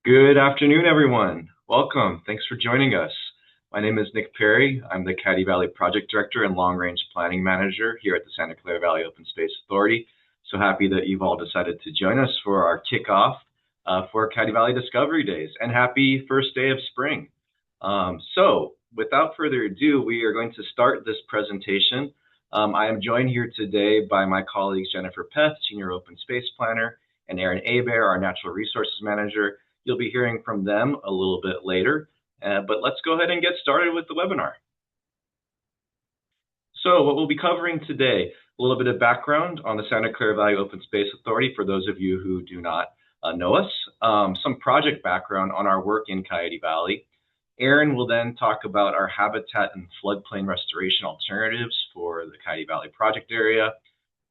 Good afternoon, everyone. Welcome. Thanks for joining us. My name is Nick Perry. I'm the Coyote Valley Project Director and Long Range Planning Manager here at the Santa Clara Valley Open Space Authority. So happy that you've all decided to join us for our kickoff for Coyote Valley Discovery Days, and happy first day of spring. So without further ado, we are going to start this presentation. I am joined here today by my colleagues Jennifer Peth, Senior Open Space Planner, and Aaron Abear, our Natural Resources Manager. You'll be hearing from them a little bit later, but let's go ahead and get started with the webinar. So what we'll be covering today, a little bit of background on the Santa Clara Valley Open Space Authority for those of you who do not know us, some project background on our work in Coyote Valley. Aaron will then talk about our habitat and floodplain restoration alternatives for the Coyote Valley project area.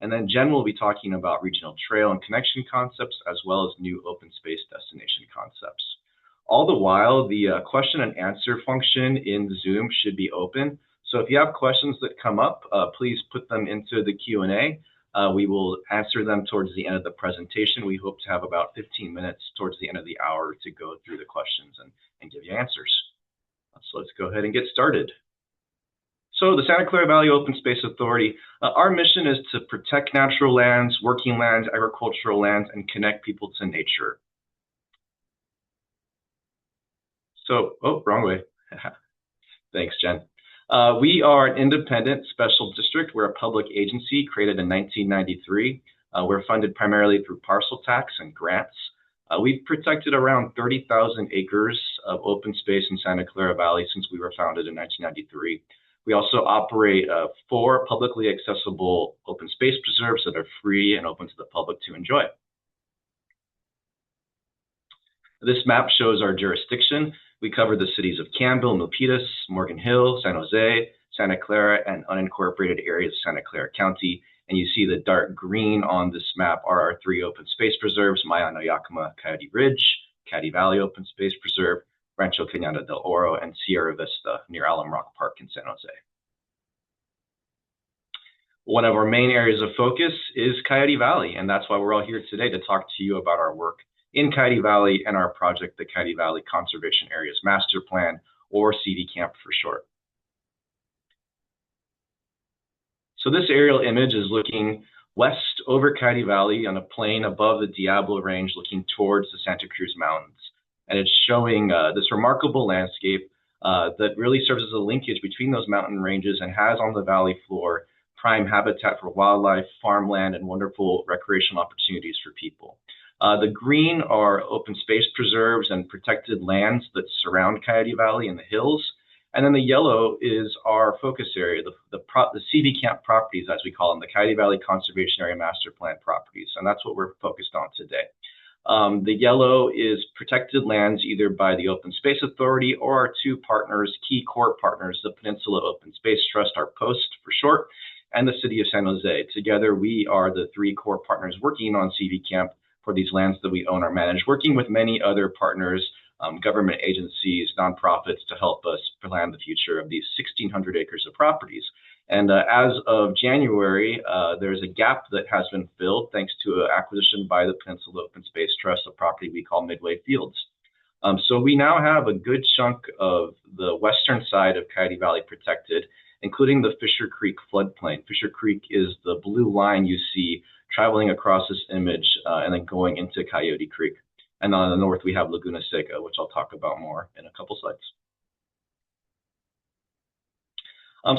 And then Jen will be talking about regional trail and connection concepts, as well as new open space destination concepts. All the while, the question and answer function in Zoom should be open. So if you have questions that come up, please put them into the Q&A. We will answer them towards the end of the presentation. We hope to have about 15 minutes towards the end of the hour to go through the questions and give you answers. So let's go ahead and get started. So the Santa Clara Valley Open Space Authority, our mission is to protect natural lands, working lands, agricultural lands, and connect people to nature. So, wrong way. Thanks, Jen. We are an independent special district. We're a public agency created in 1993. We're funded primarily through parcel tax and grants. We've protected around 30,000 acres of open space in Santa Clara Valley since we were founded in 1993. We also operate 4 publicly accessible open space preserves that are free and open to the public to enjoy. This map shows our jurisdiction. We cover the cities of Campbell, Milpitas, Morgan Hill, San Jose, Santa Clara, and unincorporated areas of Santa Clara County. And you see the dark green on this map are our 3 open space preserves: Mayana Yakima Coyote Ridge, Coyote Valley Open Space Preserve, Rancho Cañada del Oro, and Sierra Vista near Alum Rock Park in San Jose. One of our main areas of focus is Coyote Valley, and that's why we're all here today to talk to you about our work in Coyote Valley and our project, the Coyote Valley Conservation Areas Master Plan, or CV Camp for short. So this aerial image is looking west over Coyote Valley on a plain above the Diablo Range looking towards the Santa Cruz Mountains. And it's showing this remarkable landscape that really serves as a linkage between those mountain ranges and has on the valley floor prime habitat for wildlife, farmland, and wonderful recreational opportunities for people. The green are open space preserves and protected lands that surround Coyote Valley in the hills. And then the yellow is our focus area, the CV Camp properties, as we call them, the Coyote Valley Conservation Area Master Plan properties. And that's what we're focused on today. The yellow is protected lands either by the Open Space Authority or our 2 partners, key core partners, the Peninsula Open Space Trust, our POST for short, and the City of San Jose. Together, we are the 3 core partners working on CV Camp for these lands that we own or manage, working with many other partners, government agencies, nonprofits, to help us plan the future of these 1,600 acres of properties. And as of January, there's a gap that has been filled thanks to an acquisition by the Peninsula Open Space Trust, a property we call Midway Fields. So we now have a good chunk of the western side of Coyote Valley protected, including the Fisher Creek floodplain. Fisher Creek is the blue line you see traveling across this image and then going into Coyote Creek. And on the north, we have Laguna Seca, which I'll talk about more in a couple slides.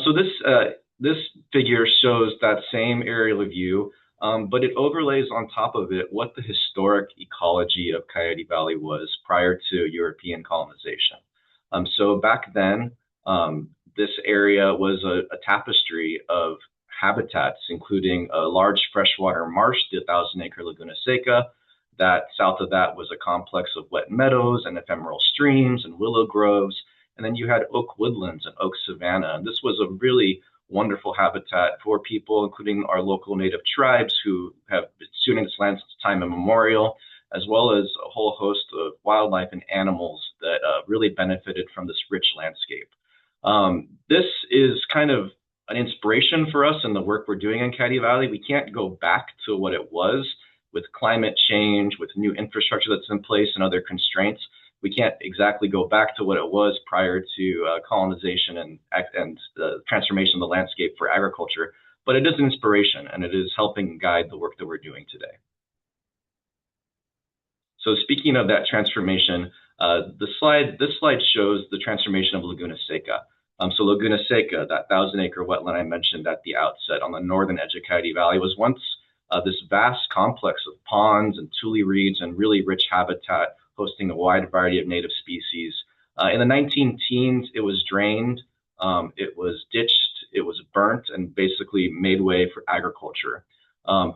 So this figure shows that same aerial view, but it overlays on top of it what the historic ecology of Coyote Valley was prior to European colonization. So back then, this area was a tapestry of habitats, including a large freshwater marsh, the 1,000-acre Laguna Seca. That south of that was a complex of wet meadows and ephemeral streams and willow groves. And then you had oak woodlands and oak savanna. And this was a really wonderful habitat for people, including our local native tribes who have been stewarding this land since time immemorial, as well as a whole host of wildlife and animals that really benefited from this rich landscape. This is kind of an inspiration for us in the work we're doing in Coyote Valley. We can't go back to what it was with climate change, with new infrastructure that's in place and other constraints, we can't exactly go back to what it was prior to colonization and the transformation of the landscape for agriculture, but it is an inspiration and it is helping guide the work that we're doing today. So speaking of that transformation, this slide shows the transformation of Laguna Seca. So Laguna Seca, that 1,000-acre wetland I mentioned at the outset on the northern edge of Coyote Valley, was once this vast complex of ponds and tule reeds and really rich habitat hosting a wide variety of native species. In the 19-teens, it was drained, it was ditched, it was burnt, and basically made way for agriculture.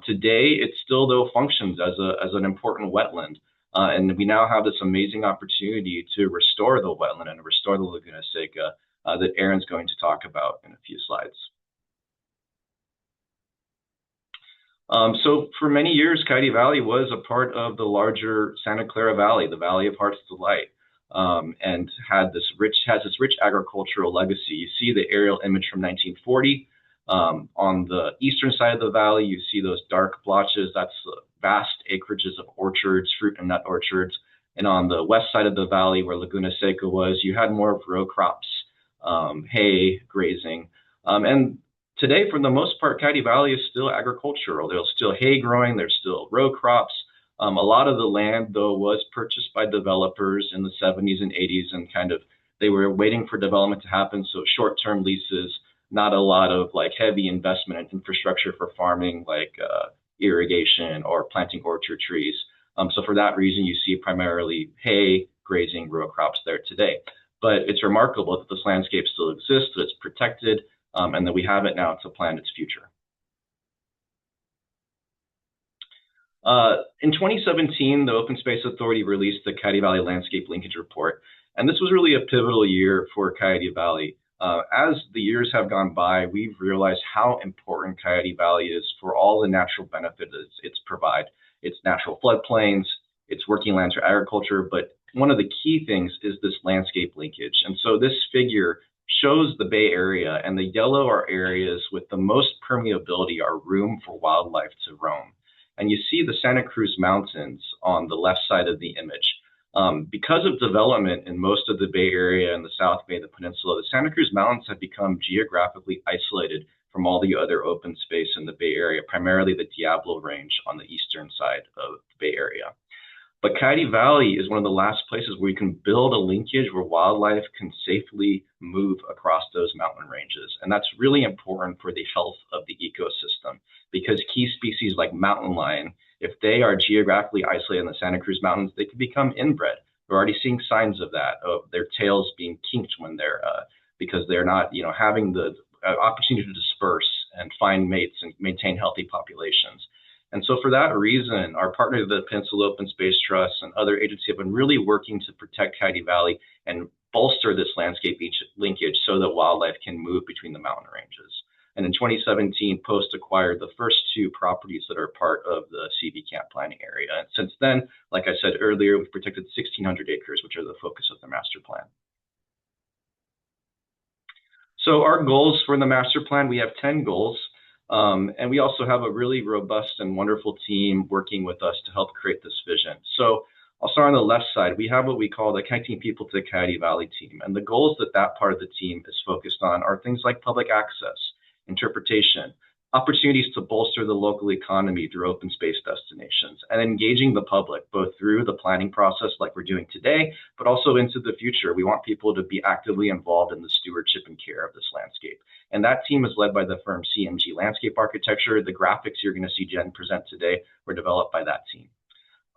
Today, it still, though, functions as an important wetland. And we now have this amazing opportunity to restore the wetland and restore the Laguna Seca that Aaron's going to talk about in a few slides. So for many years, Coyote Valley was a part of the larger Santa Clara Valley, the Valley of Heart's Delight, and has this rich agricultural legacy. You see the aerial image from 1940. On the eastern side of the valley, you see those dark blotches. That's vast acreages of orchards, fruit and nut orchards. And on the west side of the valley, where Laguna Seca was, you had more of row crops, hay, grazing. And today, for the most part, Coyote Valley is still agricultural. There's still hay growing, there's still row crops. A lot of the land, though, was purchased by developers in the 70s and 80s, and they were waiting for development to happen. So short-term leases, not a lot of heavy investment in infrastructure for farming, like irrigation or planting orchard trees. So for that reason, you see primarily hay, grazing, row crops there today. But it's remarkable that this landscape still exists, that it's protected, and that we have it now to plan its future. In 2017, the Open Space Authority released the Coyote Valley Landscape Linkage Report, and this was really a pivotal year for Coyote Valley. As the years have gone by, we've realized how important Coyote Valley is for all the natural benefits it's provide. Its natural floodplains, its working lands for agriculture, but one of the key things is this landscape linkage. And so this figure shows the Bay Area, and the yellow are areas with the most permeability or room for wildlife to roam. And you see the Santa Cruz Mountains on the left side of the image. Because of development in most of the Bay Area and the South Bay of the peninsula, the Santa Cruz Mountains have become geographically isolated from all the other open space in the Bay Area, primarily the Diablo Range on the eastern side of the Bay Area. But Coyote Valley is one of the last places where you can build a linkage where wildlife can safely move across those mountain ranges. And that's really important for the health of the ecosystem, because key species like mountain lion, if they are geographically isolated in the Santa Cruz Mountains, they can become inbred. We're already seeing signs of that, of their tails being kinked when they're, because they're not, having the opportunity to disperse and find mates and maintain healthy populations. And so for that reason, our partner, the Peninsula Open Space Trust, and other agencies have been really working to protect Coyote Valley and bolster this landscape linkage so that wildlife can move between the mountain ranges. And in 2017, Post acquired the first 2 properties that are part of the CV Camp Planning area. And since then, like I said earlier, we've protected 1,600 acres, which are the focus of the master plan. So our goals for the master plan, we have 10 goals. And we also have a really robust and wonderful team working with us to help create this vision. So I'll start on the left side. We have what we call the Connecting People to the Coyote Valley team. And the goals that part of the team is focused on are things like public access, interpretation, opportunities to bolster the local economy through open space destinations, and engaging the public, both through the planning process like we're doing today, but also into the future. We want people to be actively involved in the stewardship and care of this landscape. And that team is led by the firm CMG Landscape Architecture. The graphics you're going to see Jen present today were developed by that team.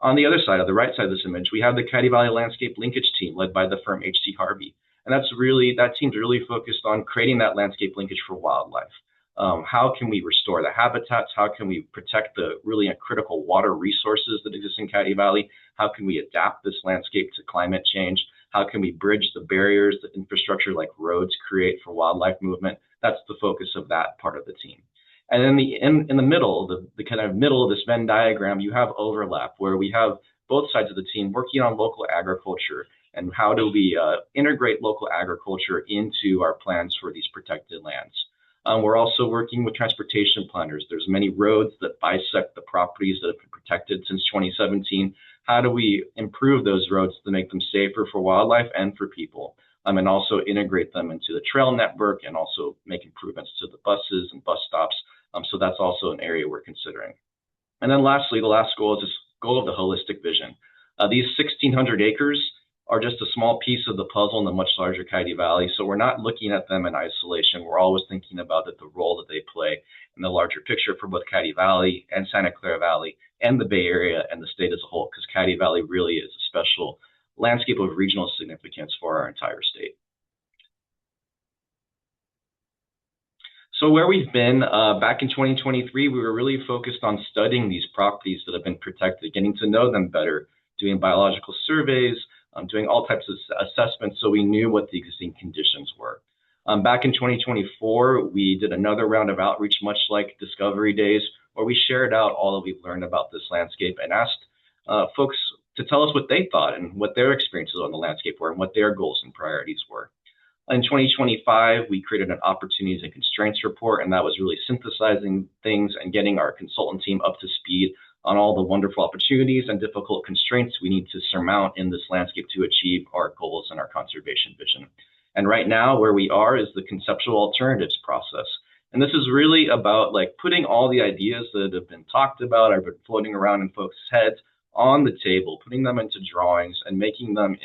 On the other side, on the right side of this image, we have the Coyote Valley Landscape Linkage team led by the firm HC Harvey. And that team's really focused on creating that landscape linkage for wildlife. How can we restore the habitats? How can we protect the really critical water resources that exist in Coyote Valley? How can we adapt this landscape to climate change? How can we bridge the barriers that infrastructure like roads create for wildlife movement? That's the focus of that part of the team. And then in the middle, the kind of middle of this Venn diagram, you have overlap where we have both sides of the team working on local agriculture and how do we integrate local agriculture into our plans for these protected lands. We're also working with transportation planners. There's many roads that bisect the properties that have been protected since 2017. How do we improve those roads to make them safer for wildlife and for people? And also integrate them into the trail network and also make improvements to the buses and bus stops. So that's also an area we're considering. And then lastly, the last goal is this goal of the holistic vision. These 1,600 acres are just a small piece of the puzzle in the much larger Coyote Valley. So we're not looking at them in isolation. We're always thinking about the role that they play in the larger picture for both Coyote Valley and Santa Clara Valley and the Bay Area and the state as a whole, because Coyote Valley really is a special landscape of regional significance for our entire state. So where we've been, back in 2023, we were really focused on studying these properties that have been protected, getting to know them better, doing biological surveys, doing all types of assessments so we knew what the existing conditions were. Back in 2024, we did another round of outreach, much like Discovery Days, where we shared out all that we've learned about this landscape and asked folks to tell us what they thought and what their experiences on the landscape were and what their goals and priorities were. In 2025, we created an opportunities and constraints report, and that was really synthesizing things and getting our consultant team up to speed on all the wonderful opportunities and difficult constraints we need to surmount in this landscape to achieve our goals and our conservation vision. And right now, where we are is the conceptual alternatives process. And this is really about like putting all the ideas that have been talked about or been floating around in folks' heads on the table, putting them into drawings and making them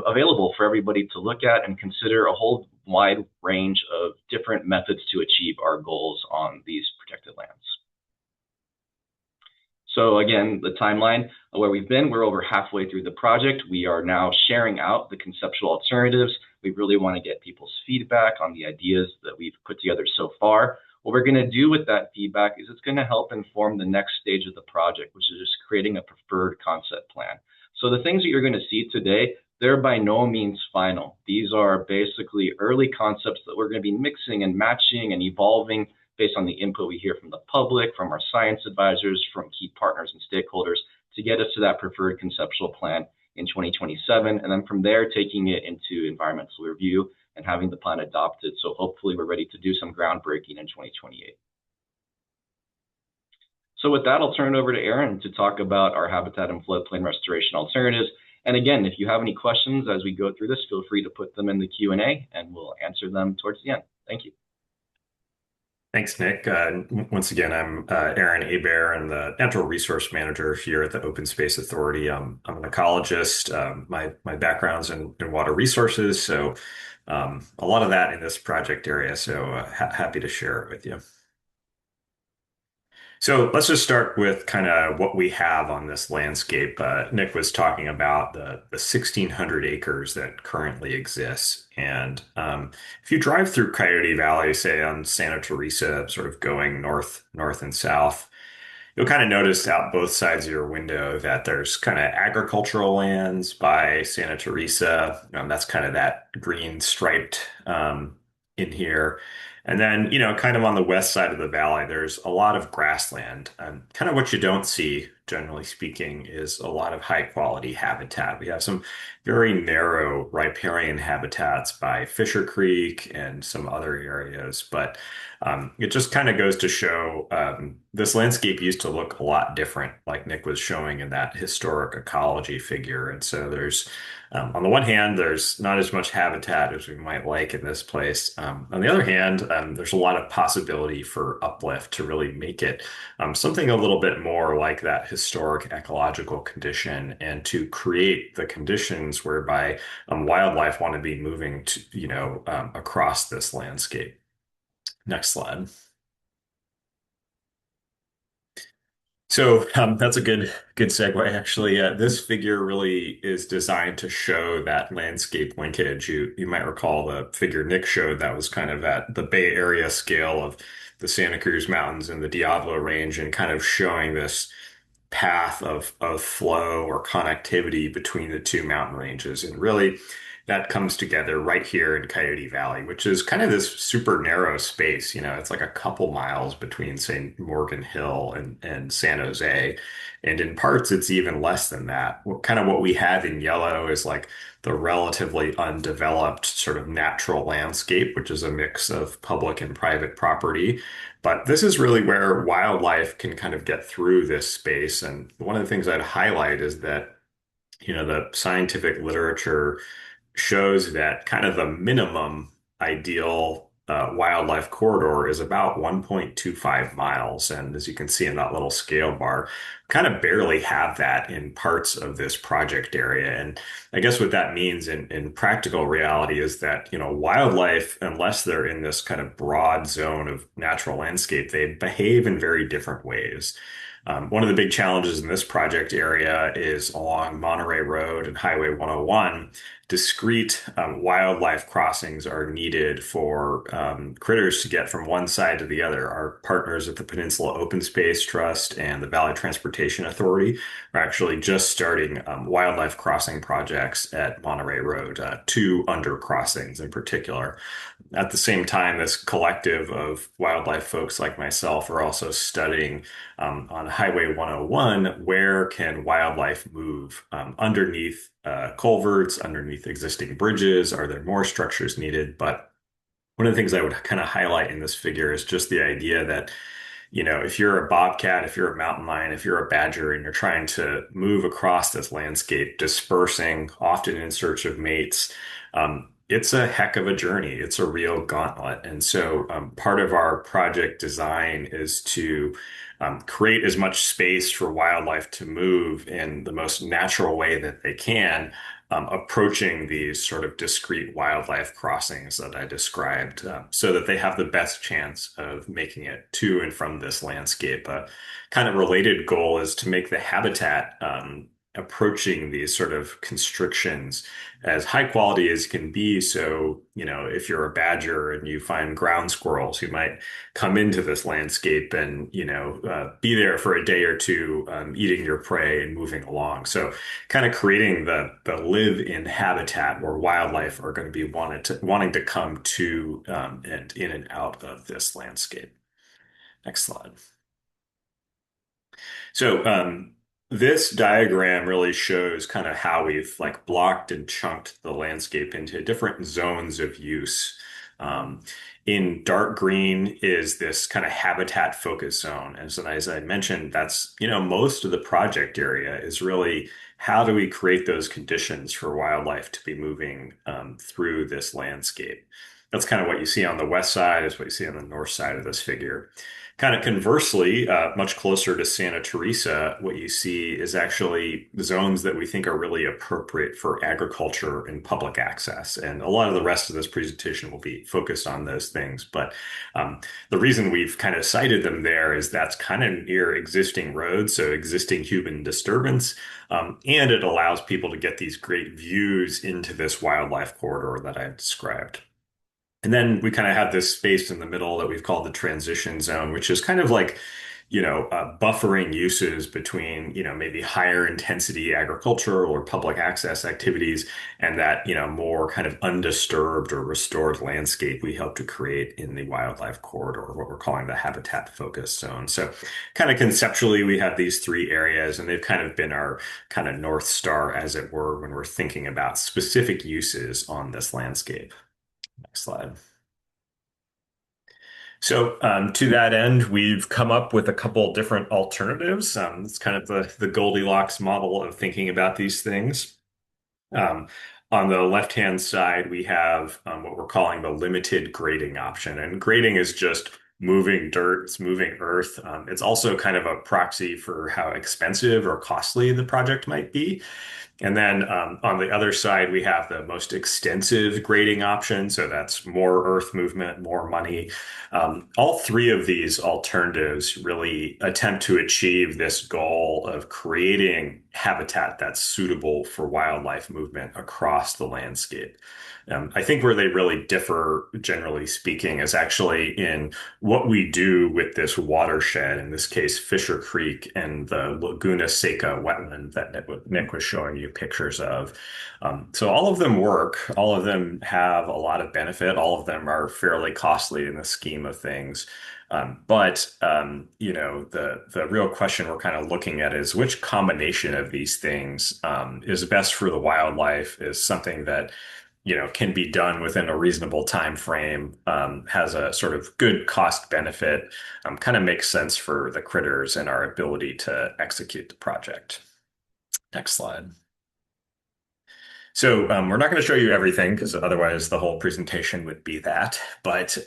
available for everybody to look at and consider a whole wide range of different methods to achieve our goals on these protected lands. So again, the timeline where we've been, we're over halfway through the project. We are now sharing out the conceptual alternatives. We really want to get people's feedback on the ideas that we've put together so far. What we're going to do with that feedback is it's going to help inform the next stage of the project, which is just creating a preferred concept plan. So the things that you're going to see today, they're by no means final. These are basically early concepts that we're going to be mixing and matching and evolving based on the input we hear from the public, from our science advisors, from key partners and stakeholders to get us to that preferred conceptual plan in 2027. And then from there, taking it into environmental review and having the plan adopted. So hopefully we're ready to do some groundbreaking in 2028. So with that, I'll turn it over to Aaron to talk about our habitat and floodplain restoration alternatives. And again, if you have any questions as we go through this, feel free to put them in the Q&A and we'll answer them towards the end. Thank you. Thanks, Nick. Once again, I'm Aaron Hebert. I'm the Natural Resource Manager here at the Open Space Authority. I'm an ecologist. My background's in water resources, so a lot of that in this project area. So happy to share it with you. So let's just start with kind of what we have on this landscape. Nick was talking about the 1,600 acres that currently exists. And if you drive through Coyote Valley, say on Santa Teresa, sort of going north and south, you'll kind of notice out both sides of your window that there's kind of agricultural lands by Santa Teresa. That's kind of that green striped in here. And then, kind of on the west side of the valley, there's a lot of grassland. Kind of what you don't see, generally speaking, is a lot of high quality habitat. We have some very narrow riparian habitats by Fisher Creek and some other areas, but it just kind of goes to show this landscape used to look a lot different, like Nick was showing in that historic ecology figure. And so there's on the one hand, there's not as much habitat as we might like in this place. On the other hand, there's a lot of possibility for uplift to really make it something a little bit more like that historic ecological condition and to create the conditions whereby wildlife want to be moving to, across this landscape. Next slide. So that's a good segue, actually. This figure really is designed to show that landscape linkage. You might recall the figure Nick showed that was kind of at the Bay Area scale of the Santa Cruz Mountains and the Diablo Range, and kind of showing this path of flow or connectivity between the two mountain ranges. And really, that comes together right here in Coyote Valley, which is kind of this super narrow space. It's like a couple miles between, say, Morgan Hill and San Jose. And in parts, it's even less than that. Kind of what we have in yellow is like the relatively undeveloped sort of natural landscape, which is a mix of public and private property. But this is really where wildlife can kind of get through this space. And one of the things I'd highlight is that the scientific literature shows that kind of the minimum ideal wildlife corridor is about 1.25 miles. And as you can see in that little scale bar, kind of barely have that in parts of this project area. And I guess what that means in practical reality is that, wildlife, unless they're in this kind of broad zone of natural landscape, they behave in very different ways. One of the big challenges in this project area is along Monterey Road and Highway 101. Discrete wildlife crossings are needed for critters to get from one side to the other. Our partners at the Peninsula Open Space Trust and the Valley Transportation Authority are actually just starting wildlife crossing projects at Monterey Road, two under crossings in particular. At the same time, this collective of wildlife folks like myself are also studying on Highway 101, where can wildlife move underneath culverts, underneath existing bridges? Are there more structures needed? But one of the things I would kind of highlight in this figure is just the idea that, if you're a bobcat, if you're a mountain lion, if you're a badger, and you're trying to move across this landscape, dispersing, often in search of mates, it's a heck of a journey. It's a real gauntlet. And so part of our project design is to create as much space for wildlife to move in the most natural way that they can, approaching these sort of discrete wildlife crossings that I described, so that they have the best chance of making it to and from this landscape. A kind of related goal is to make the habitat approaching these sort of constrictions as high quality as can be. So, if you're a badger and you find ground squirrels who might come into this landscape and, be there for a day or two, eating your prey and moving along. So kind of creating the live-in habitat where wildlife are going to be wanting to come to and in and out of this landscape. Next slide. So this diagram really shows kind of how we've like blocked and chunked the landscape into different zones of use. Um, in dark green is this kind of habitat focus zone. And so as I mentioned, that's, most of the project area is really how do we create those conditions for wildlife to be moving through this landscape? That's kind of what you see on the west side is what you see on the north side of this figure. Kind of conversely, much closer to Santa Teresa, what you see is actually zones that we think are really appropriate for agriculture and public access. And a lot of the rest of this presentation will be focused on those things. But the reason we've kind of cited them there is that's kind of near existing roads, so existing human disturbance. And it allows people to get these great views into this wildlife corridor that I've described. And then we kind of have this space in the middle that we've called the transition zone, which is kind of like, buffering uses between, maybe higher intensity agricultural or public access activities and that, more kind of undisturbed or restored landscape we hope to create in the wildlife corridor, what we're calling the habitat focus zone. So kind of conceptually, we have these three areas and they've kind of been our kind of North Star, as it were, when we're thinking about specific uses on this landscape. Next slide. So to that end, we've come up with a couple different alternatives. It's kind of the Goldilocks model of thinking about these things. Um, on the left-hand side, we have what we're calling the limited grading option. And grading is just moving dirt, it's moving earth. It's also kind of a proxy for how expensive or costly the project might be. And then on the other side, we have the most extensive grading option. So that's more earth movement, more money. All three of these alternatives really attempt to achieve this goal of creating habitat that's suitable for wildlife movement across the landscape. I think where they really differ, generally speaking, is actually in what we do with this watershed, in this case, Fisher Creek and the Laguna Seca wetland that Nick was showing you. you pictures of. So all of them work. All of them have a lot of benefit. All of them are fairly costly in the scheme of things. The real question we're kind of looking at is which combination of these things is best for the wildlife, is something that can be done within a reasonable time frame, has a sort of good cost benefit, kind of makes sense for the critters and our ability to execute the project. Next slide. So we're not going to show you everything because otherwise the whole presentation would be that. But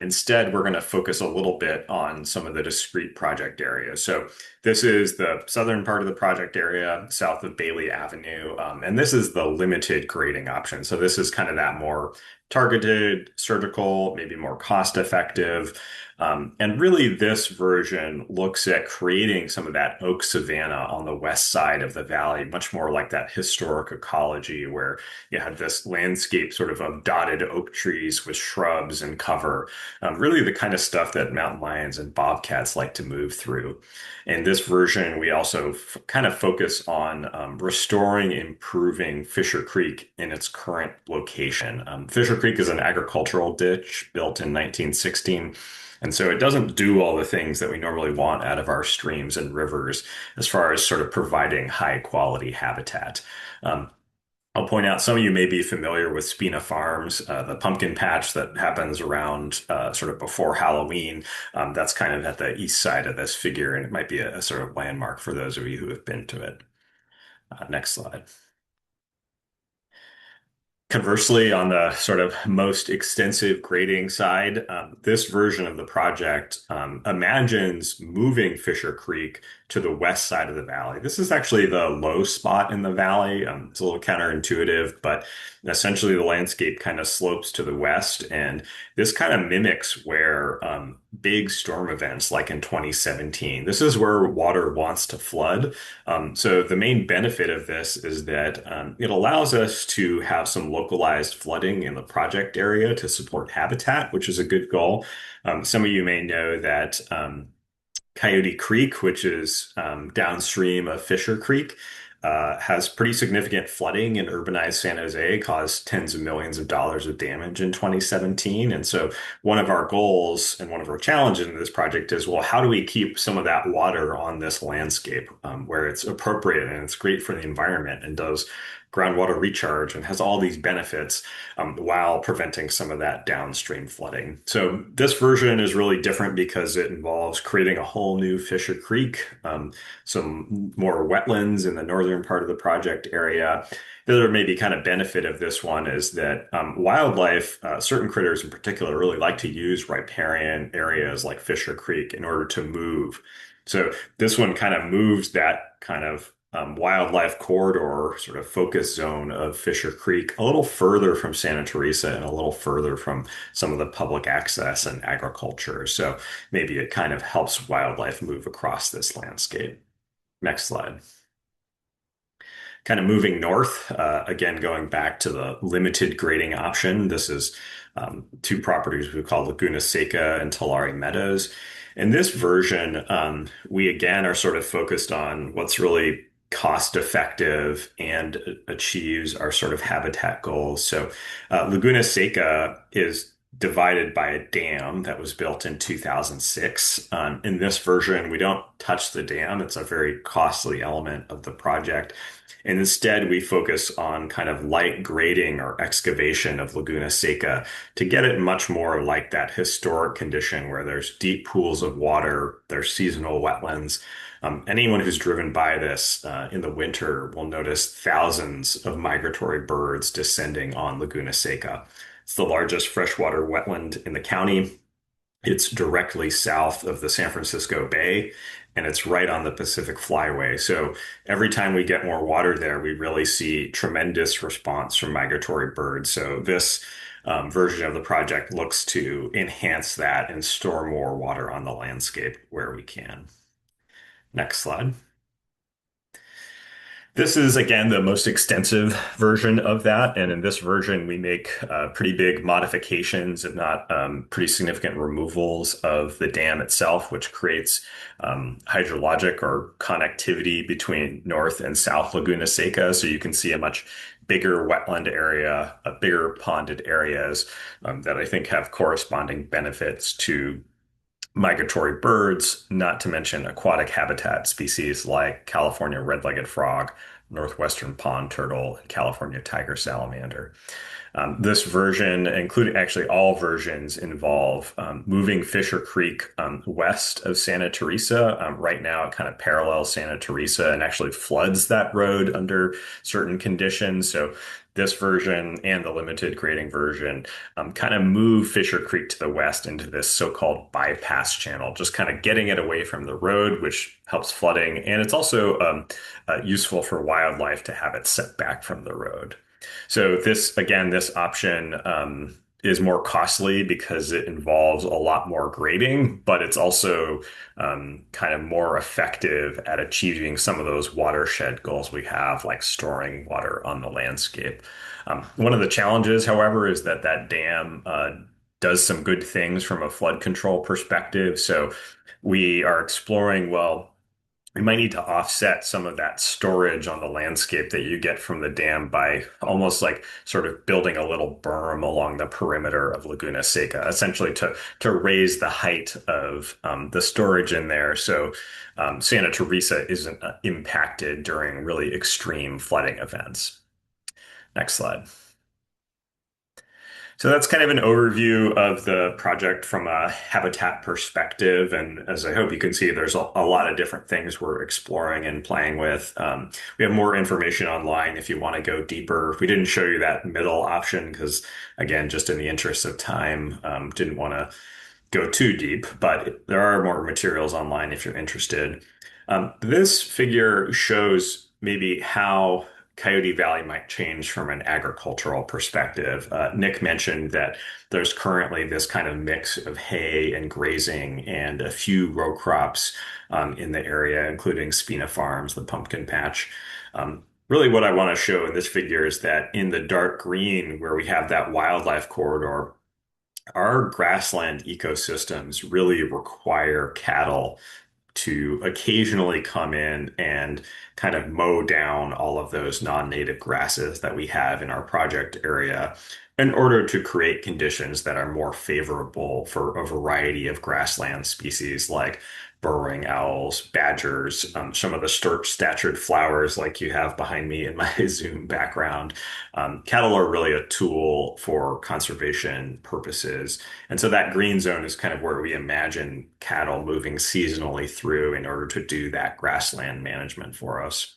instead, we're going to focus a little bit on some of the discrete project areas. So this is the southern part of the project area, south of Bailey Avenue, and this is the limited grading option. So this is kind of that more targeted, surgical, maybe more cost effective. And really, this version looks at creating some of that oak savanna on the west side of the valley, much more like that historic ecology where you had this landscape sort of dotted oak trees with shrubs and cover, really the kind of stuff that mountain lions and bobcats like to move through. In this version, we also kind of focus on restoring, improving Fisher Creek in its current location. Fisher Creek is an agricultural ditch built in 1916. And so it doesn't do all the things that we normally want out of our streams and rivers as far as sort of providing high quality habitat. Um, I'll point out some of you may be familiar with Spina Farms, the pumpkin patch that happens around sort of before Halloween. That's kind of at the east side of this figure, and it might be a sort of landmark for those of you who have been to it. Next slide. Conversely, on the sort of most extensive grading side, this version of the project imagines moving Fisher Creek to the west side of the valley. This is actually the low spot in the valley. It's a little counterintuitive, but essentially the landscape kind of slopes to the west, and this kind of mimics where big storm events like in 2017. This is where water wants to flood. So the main benefit of this is that it allows us to have some localized flooding in the project area to support habitat, which is a good goal. Some of you may know that Coyote Creek, which is downstream of Fisher Creek, has pretty significant flooding in urbanized San Jose, caused tens of millions of dollars of damage in 2017. And so one of our goals and one of our challenges in this project is, well, how do we keep some of that water on this landscape where it's appropriate and it's great for the environment and does groundwater recharge and has all these benefits while preventing some of that downstream flooding. So this version is really different because it involves creating a whole new Fisher Creek, some more wetlands in the northern part of the project area. The other maybe kind of benefit of this one is that wildlife, certain critters in particular, really like to use riparian areas like Fisher Creek in order to move. So this one kind of moves that kind of wildlife corridor sort of focus zone of Fisher Creek a little further from Santa Teresa and a little further from some of the public access and agriculture. So maybe it kind of helps wildlife move across this landscape. Next slide. Kind of moving north, again, going back to the limited grading option. This is two properties we call Laguna Seca and Tulare Meadows. In this version, we again are sort of focused on what's really cost effective and achieves our sort of habitat goals. So Laguna Seca is divided by a dam that was built in 2006. In this version, we don't touch the dam. It's a very costly element of the project. And instead, we focus on kind of light grading or excavation of Laguna Seca to get it much more like that historic condition where there's deep pools of water, there's seasonal wetlands. Anyone who's driven by this in the winter will notice thousands of migratory birds descending on Laguna Seca. It's the largest freshwater wetland in the county. It's directly south of the San Francisco Bay, and it's right on the Pacific Flyway. So every time we get more water there, we really see tremendous response from migratory birds. So this version of the project looks to enhance that and store more water on the landscape where we can. Next slide. This is again the most extensive version of that, and in this version, we make pretty big modifications, if not pretty significant removals of the dam itself, which creates hydrologic or connectivity between North and South Laguna Seca. So you can see a much bigger wetland area, a bigger ponded areas that I think have corresponding benefits to migratory birds, not to mention aquatic habitat species like California red-legged frog, northwestern pond turtle, and California tiger salamander. This version, including actually all versions, involve moving Fisher Creek west of Santa Teresa. Right now, it kind of parallels Santa Teresa and actually floods that road under certain conditions. So this version and the limited grading version kind of move Fisher Creek to the west into this so-called bypass channel, just kind of getting it away from the road, which helps flooding. And it's also useful for wildlife to have it set back from the road. So this, again, this option is more costly because it involves a lot more grading, but it's also kind of more effective at achieving some of those watershed goals we have, like storing water on the landscape. One of the challenges, however, is that that dam does some good things from a flood control perspective. So we are exploring, well, we might need to offset some of that storage on the landscape that you get from the dam by almost like sort of building a little berm along the perimeter of Laguna Seca, essentially to raise the height of the storage in there, so Santa Teresa isn't impacted during really extreme flooding events. Next slide. So that's kind of an overview of the project from a habitat perspective. And as I hope you can see, there's a lot of different things we're exploring and playing with. We have more information online if you want to go deeper. We didn't show you that middle option because, again, just in the interest of time, didn't want to go too deep, but there are more materials online if you're interested. This figure shows maybe how Coyote Valley might change from an agricultural perspective. Nick mentioned that there's currently this kind of mix of hay and grazing and a few row crops in the area, including Spina Farms, the pumpkin patch. Really, what I want to show in this figure is that in the dark green, where we have that wildlife corridor, our grassland ecosystems really require cattle to occasionally come in and kind of mow down all of those non-native grasses that we have in our project area in order to create conditions that are more favorable for a variety of grassland species like burrowing owls, badgers, some of the statured flowers like you have behind me in my Zoom background. Cattle are really a tool for conservation purposes. And so that green zone is kind of where we imagine cattle moving seasonally through in order to do that grassland management for us.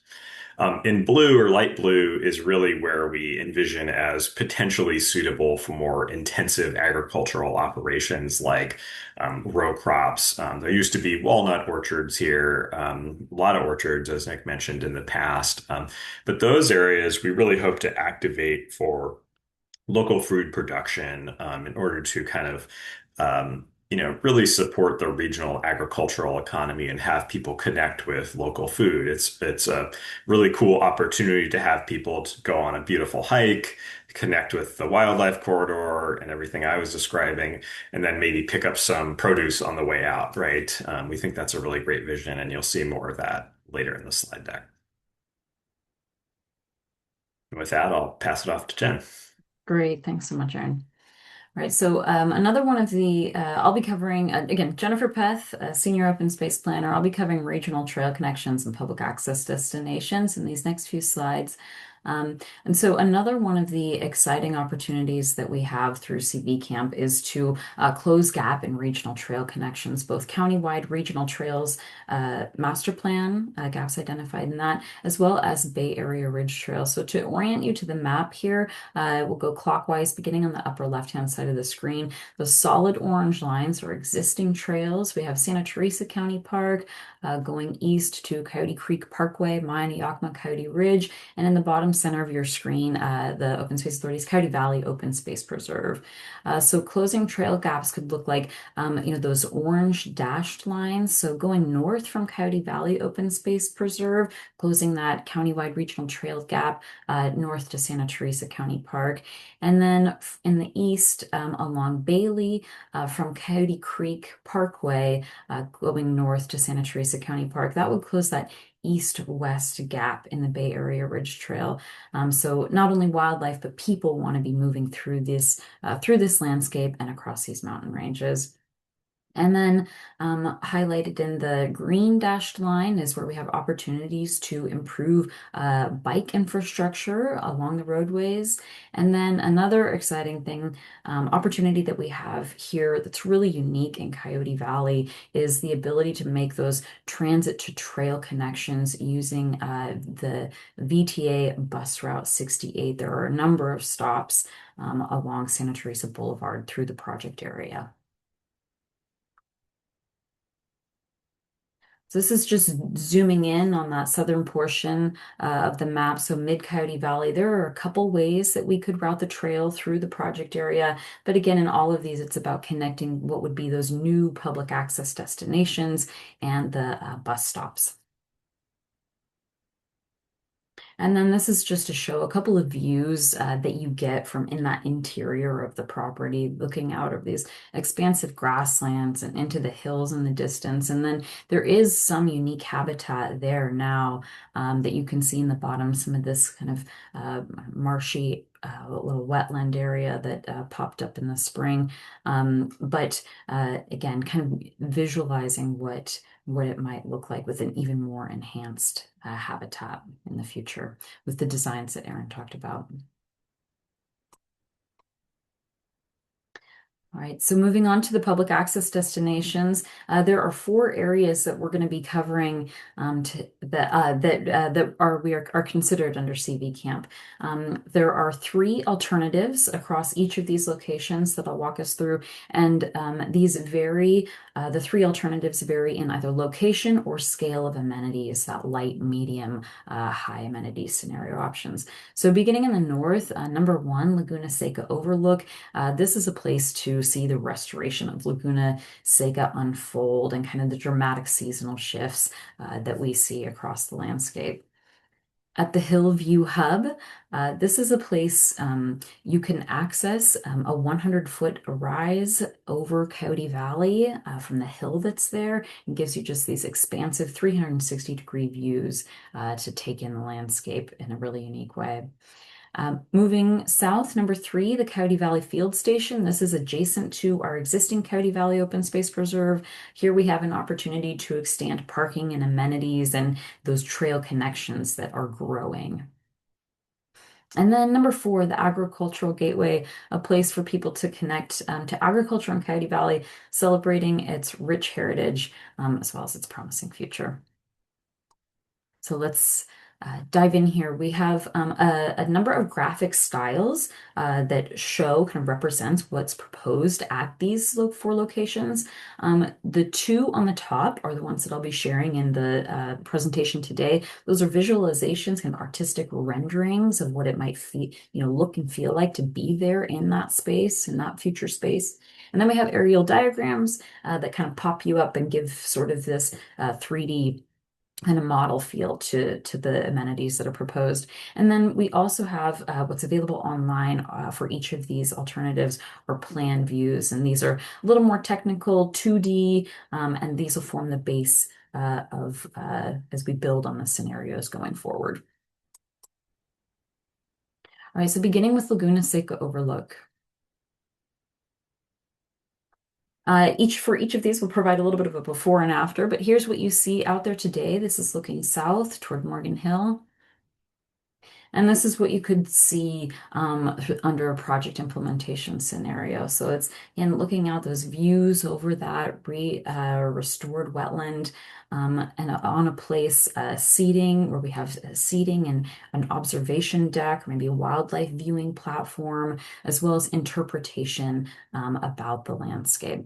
In blue or light blue is really where we envision as potentially suitable for more intensive agricultural operations like row crops. There used to be walnut orchards here, a lot of orchards, as Nick mentioned in the past. But those areas we really hope to activate for local food production in order to kind of really support the regional agricultural economy and have people connect with local food. It's a really cool opportunity to have people to go on a beautiful hike, connect with the wildlife corridor and everything I was describing, and then maybe pick up some produce on the way out, right? We think that's a really great vision, and you'll see more of that later in the slide deck. And with that, I'll pass it off to Jen. Great. Thanks so much, Aaron. All right, so another one of the, I'll be covering, again, Jennifer Peth, Senior Open Space Planner. I'll be covering regional trail connections and public access destinations in these next few slides. And so another one of the exciting opportunities that we have through CB Camp is to close gap in regional trail connections, both countywide regional trails, master plan, gaps identified in that, as well as Bay Area Ridge Trail. So to orient you to the map here, we'll go clockwise, beginning on the upper left-hand side of the screen. Those solid orange lines are existing trails. We have Santa Teresa County Park, going east to Coyote Creek Parkway, Mayan Yakima Coyote Ridge, and in the bottom bottom center of your screen, the Open Space Authority's Coyote Valley Open Space Preserve. So closing trail gaps could look like, those orange dashed lines. So going north from Coyote Valley Open Space Preserve, closing that countywide regional trail gap north to Santa Teresa County Park. And then in the east, along Bailey, from Coyote Creek Parkway, going north to Santa Teresa County Park, that would close that east-west gap in the Bay Area Ridge Trail. So not only wildlife, but people want to be moving through this landscape and across these mountain ranges. And then highlighted in the green dashed line is where we have opportunities to improve bike infrastructure along the roadways. And then another exciting thing, opportunity that we have here that's really unique in Coyote Valley is the ability to make those transit to trail connections using the VTA bus route 68. There are a number of stops along Santa Teresa Boulevard through the project area. So this is just zooming in on that southern portion of the map. So mid-Coyote Valley, there are a couple ways that we could route the trail through the project area. But again, in all of these, it's about connecting what would be those new public access destinations and the bus stops. And then this is just to show a couple of views that you get from in that interior of the property, looking out of these expansive grasslands and into the hills in the distance. And then there is some unique habitat there now that you can see in the bottom, some of this kind of marshy little wetland area that popped up in the spring. But again, kind of visualizing what it might look like with an even more enhanced habitat in the future with the designs that Erin talked about. All right, so moving on to the public access destinations, there are 4 areas that we're going to be covering that are considered under CV Camp. There are 3 alternatives across each of these locations that I'll walk us through, and these vary. The 3 alternatives vary in either location or scale of amenities, that light, medium, high amenity scenario options. So beginning in the north, number 1, Laguna Seca Overlook. This is a place to see the restoration of Laguna Seca unfold and kind of the dramatic seasonal shifts that we see across the landscape. At the Hillview Hub, this is a place you can access a 100-foot rise over Coyote Valley from the hill that's there. It gives you just these expansive 360-degree views to take in the landscape in a really unique way. Moving south, number 3, the Coyote Valley Field Station. This is adjacent to our existing Coyote Valley Open Space Preserve. Here we have an opportunity to extend parking and amenities and those trail connections that are growing. And then number 4, the Agricultural Gateway, a place for people to connect to agriculture in Coyote Valley, celebrating its rich heritage as well as its promising future. So let's dive in here. We have a number of graphic styles that show, kind of represents what's proposed at these 4 locations. The 2 on the top are the ones that I'll be sharing in the presentation today. Those are visualizations and artistic renderings of what it might feel, look and feel like to be there in that space, in that future space. And then we have aerial diagrams that kind of pop you up and give sort of this 3D kind of model feel to the amenities that are proposed. And then we also have what's available online for each of these alternatives or plan views. And these are a little more technical, 2D, and these will form the base as we build on the scenarios going forward. All right, so beginning with Laguna Seca Overlook. For each of these will provide a little bit of a before and after, but here's what you see out there today. This is looking south toward Morgan Hill. And this is what you could see under a project implementation scenario. So it's in looking out those views over that restored wetland and on a place seating where we have seating and an observation deck, maybe a wildlife viewing platform, as well as interpretation about the landscape.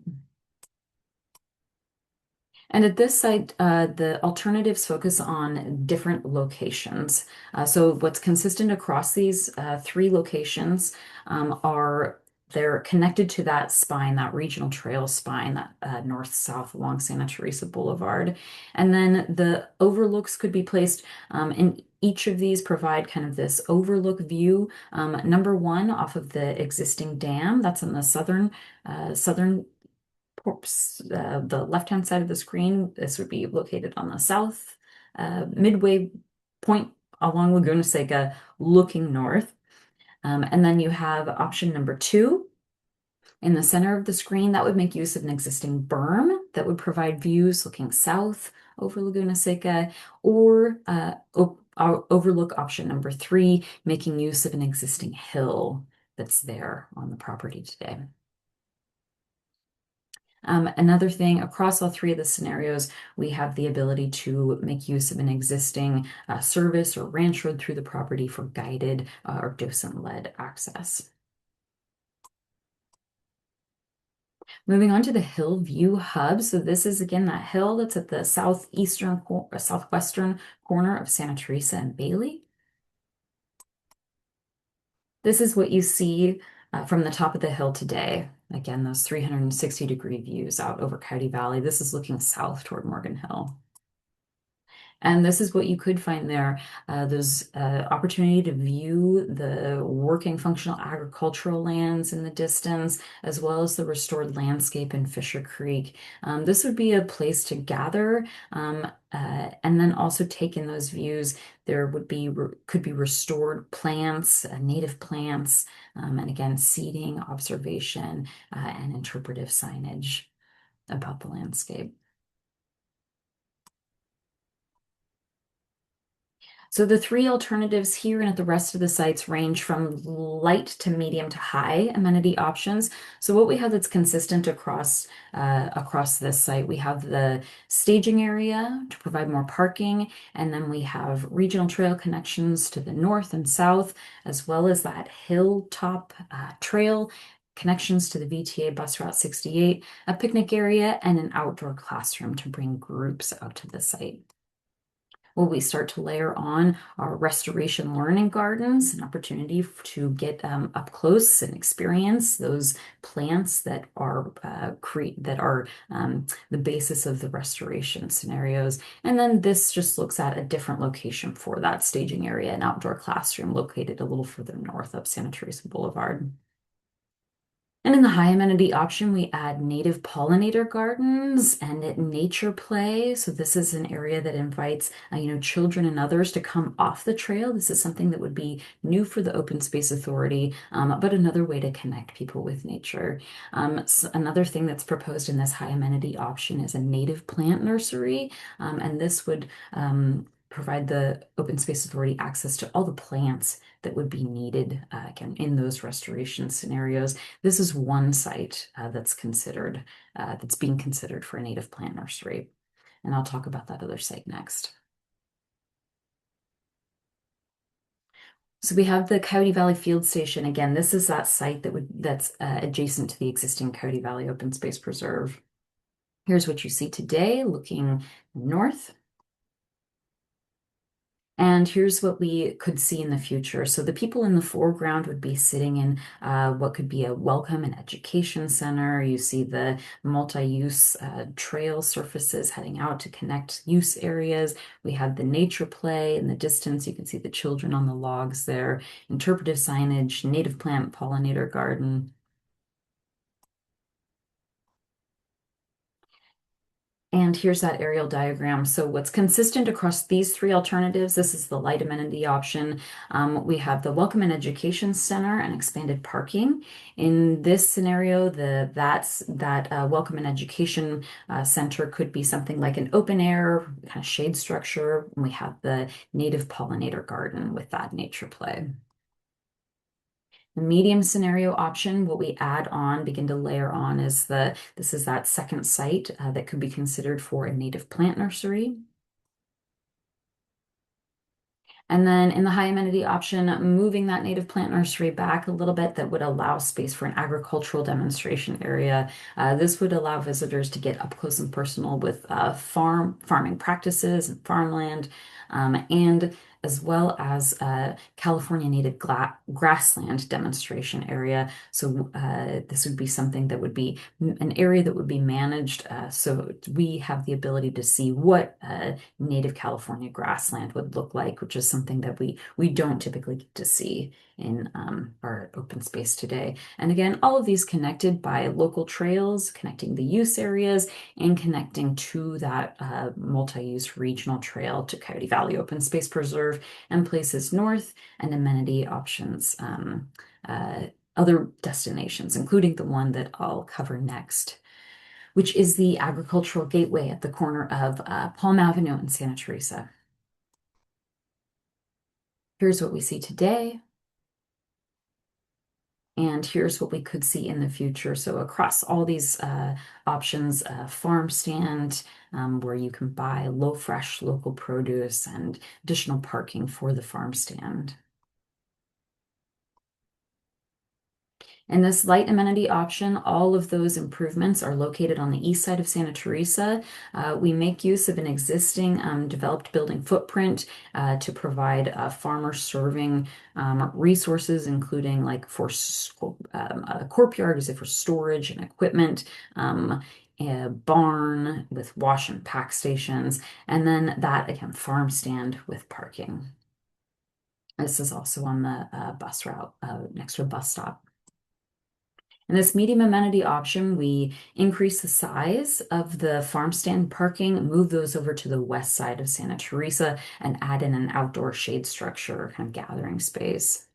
And at this site, the alternatives focus on different locations. So what's consistent across these three locations are they're connected to that spine, that regional trail spine, that north-south along Santa Teresa Boulevard. And then the overlooks could be placed in each of these provide kind of this overlook view. Number one off of the existing dam, that's on the southern the left-hand side of the screen. This would be located on the south midway point along Laguna Seca, looking north. And then you have option number two in the center of the screen. That would make use of an existing berm that would provide views looking south over Laguna Seca, or overlook option number three, making use of an existing hill that's there on the property today. Another thing, across all three of the scenarios, we have the ability to make use of an existing service or ranch road through the property for guided or docent-led access. Moving on to the Hill View Hub. So this is again that hill that's at the southwestern corner of Santa Teresa and Bailey. This is what you see from the top of the hill today. Again, those 360-degree views out over Coyote Valley. This is looking south toward Morgan Hill. And this is what you could find there. There's opportunity to view the working functional agricultural lands in the distance, as well as the restored landscape in Fisher Creek. This would be a place to gather and then also take in those views. There could be restored plants, native plants, and again, seeding, observation, and interpretive signage about the landscape. So the three alternatives here and at the rest of the sites range from light to medium to high amenity options. So what we have that's consistent across this site, we have the staging area to provide more parking, and then we have regional trail connections to the north and south, as well as that hilltop trail connections to the VTA bus route 68, a picnic area, and an outdoor classroom to bring groups out to the site. Will we start to layer on our restoration learning gardens, an opportunity to get up close and experience those plants that are the basis of the restoration scenarios. And then this just looks at a different location for that staging area, an outdoor classroom located a little further north up Santa Teresa Boulevard. And in the high amenity option, we add native pollinator gardens and nature play. So this is an area that invites, children and others to come off the trail. This is something that would be new for the Open Space Authority, but another way to connect people with nature. So another thing that's proposed in this high amenity option is a native plant nursery, and this would provide the Open Space Authority access to all the plants that would be needed again in those restoration scenarios. This is one site that's being considered for a native plant nursery, and I'll talk about that other site next. So we have the Coyote Valley Field Station. Again, this is that site that's adjacent to the existing Coyote Valley Open Space Preserve. Here's what you see today, looking north. And here's what we could see in the future. So the people in the foreground would be sitting in what could be a welcome and education center. You see the multi-use trail surfaces heading out to connect use areas. We have the nature play in the distance. You can see the children on the logs there, interpretive signage, native plant pollinator garden. And here's that aerial diagram. So what's consistent across these three alternatives, this is the light amenity option. We have the Welcome and Education Center and expanded parking. In this scenario, that Welcome and Education Center could be something like an open air kind of shade structure. And we have the native pollinator garden with that nature play. The medium scenario option, what we begin to layer on is this is that second site that could be considered for a native plant nursery. And then in the high amenity option, moving that native plant nursery back a little bit that would allow space for an agricultural demonstration area. This would allow visitors to get up close and personal with farming practices and farmland, and as well as California native grassland demonstration area. So this would be something that would be an area that would be managed, so we have the ability to see what native California grassland would look like, which is something that we don't typically get to see in our open space today. And again, all of these connected by local trails, connecting the use areas and connecting to that multi-use regional trail to Coyote Valley Open Space Preserve and places north and amenity options, other destinations, including the one that I'll cover next, which is the Agricultural Gateway at the corner of Palm Avenue and Santa Teresa. Here's what we see today. And here's what we could see in the future. So across all these options, farm stand, where you can buy low fresh local produce and additional parking for the farm stand. In this light amenity option, all of those improvements are located on the east side of Santa Teresa. We make use of an existing developed building footprint to provide farmer serving resources, including like for a courtyard is it for storage and equipment, a barn with wash and pack stations, and then that again, farm stand with parking. This is also on the bus route next to a bus stop. In this medium amenity option, we increase the size of the farm stand parking, move those over to the west side of Santa Teresa, and add in an outdoor shade structure, kind of gathering space.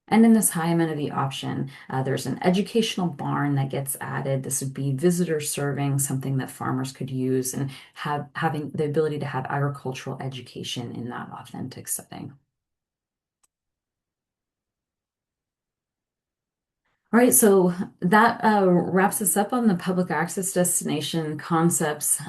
And in this high amenity option, there's an educational barn that gets added. This would be visitor serving, something that farmers could use and having the ability to have agricultural education in that authentic setting. All right, so that wraps us up on the public access destination concepts.